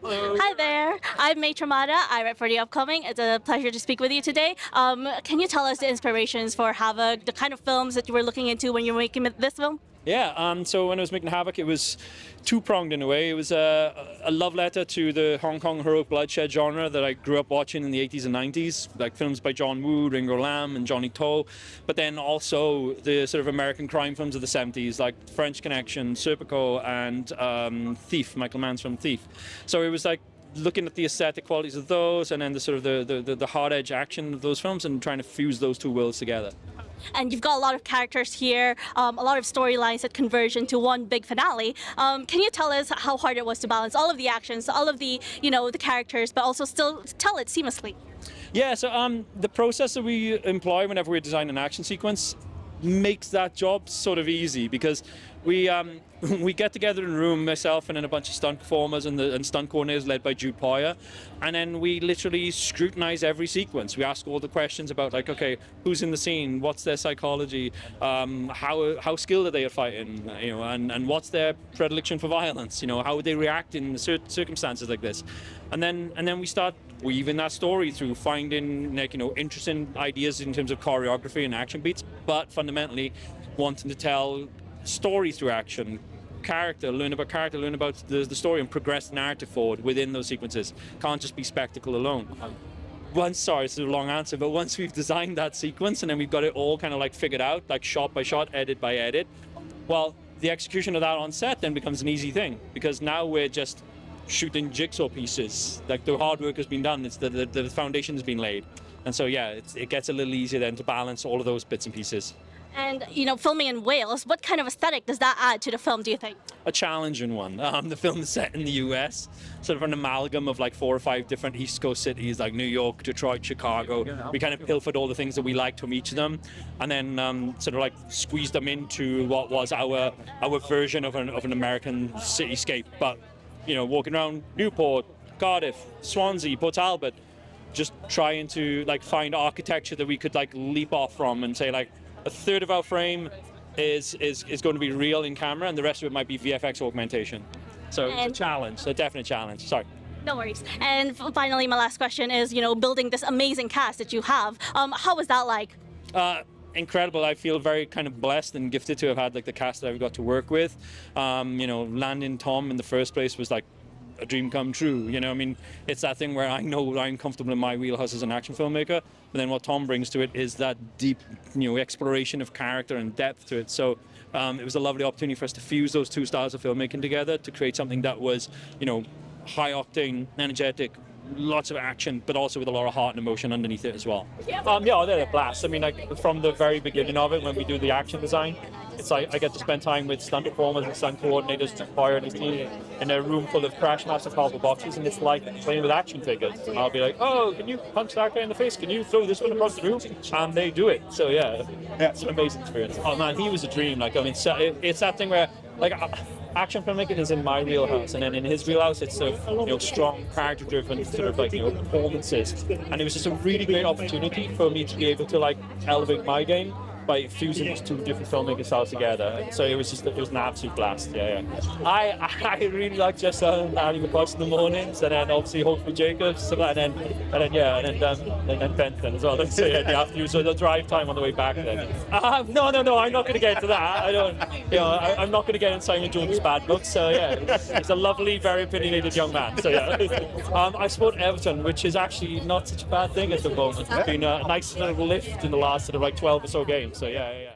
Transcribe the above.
Hi there, I'm Mae Trumata. I write for The Upcoming. It's a pleasure to speak with you today. Can you tell us the inspirations for Havoc, the kind of films that you were looking into when you were making this film? Yeah, so when I was making Havoc, it was two-pronged in a way. It was a love letter to the Hong Kong heroic bloodshed genre that I grew up watching in the 80s and 90s, like films by John Woo, Ringo Lam, and Johnny To, but then also the sort of American crime films of the 70s, like French Connection, Serpico, and Thief, Michael Mann's film Thief. So it was like looking at the aesthetic qualities of those and then the sort of the hard edge action of those films and trying to fuse those two worlds together. And you've got a lot of characters here, a lot of storylines that converge into one big finale. Can you tell us how hard it was to balance all of the actions, all of the, the characters, but also still tell it seamlessly? Yeah, so the process that we employ whenever we design an action sequence makes that job sort of easy because we get together in a room, myself and then a bunch of stunt performers and stunt coordinators led by Jude Poyer, and then we literally scrutinize every sequence. We ask all the questions about like, okay, who's in the scene, what's their psychology, how skilled are they at fighting, and what's their predilection for violence, how would they react in certain circumstances like this, and then we start weaving that story through finding interesting ideas in terms of choreography and action beats, but fundamentally wanting to tell story through action, learn about the story and progress the narrative forward within those sequences. Can't just be spectacle alone. Sorry, it's a long answer, but once we've designed that sequence and then we've got it all kind of like figured out, like shot by shot, edit by edit, well, the execution of that on set then becomes an easy thing because now we're just shooting jigsaw pieces. Like the hard work has been done, it's the foundation has been laid. And so yeah, it gets a little easier then to balance all of those bits and pieces. And, filming in Wales, what kind of aesthetic does that add to the film, do you think? A challenging one. The film is set in the US, sort of an amalgam of like 4 or 5 different East Coast cities like New York, Detroit, Chicago. We kind of pilfered all the things that we liked from each of them and then sort of like squeezed them into what was our version of an American cityscape. But, walking around Newport, Cardiff, Swansea, Port Talbot, just trying to like find architecture that we could like leap off from and say like, a third of our frame is going to be real in camera, and the rest of it might be VFX augmentation. So it's a challenge, a definite challenge. Sorry. No worries. And finally, my last question is, building this amazing cast that you have. How was that like? Incredible. I feel very kind of blessed and gifted to have had like the cast that I've got to work with. Landing Tom in the first place was like a dream come true. It's that thing where I know I'm comfortable in my wheelhouse as an action filmmaker, but then what Tom brings to it is that deep, exploration of character and depth to it. So it was a lovely opportunity for us to fuse those two styles of filmmaking together to create something that was, high octane, energetic, lots of action, but also with a lot of heart and emotion underneath it as well. They're a blast. Like from the very beginning of it, when we do the action design, it's like I get to spend time with stunt performers and stunt coordinators, Poyer and his team, in a room full of Crash Master cardboard boxes, and it's like playing with action figures. And I'll be like, oh, can you punch that guy in the face? Can you throw this one across the room? And they do it. So yeah, it's an amazing experience. Oh man, he was a dream. It's that thing where action filmmaking is in my wheelhouse, and then in his wheelhouse it's sort of strong, character-driven sort of performances. And it was just a really great opportunity for me to be able to like elevate my game by fusing these two different filmmaking styles together. So it was an absolute blast. Yeah. I really like Jess and Ali McCoy in the mornings, and then obviously hopefully Jacobs, and then Benton as well. So yeah, the afternoon, so the drive time on the way back then. No, I'm not going to get into that. I'm not going to get in Simon Jones' bad books. So yeah, he's a lovely, very opinionated young man. So yeah, I support Everton, which is actually not such a bad thing at the moment. It's been a nice little lift in the last sort of like 12 or so games. So yeah.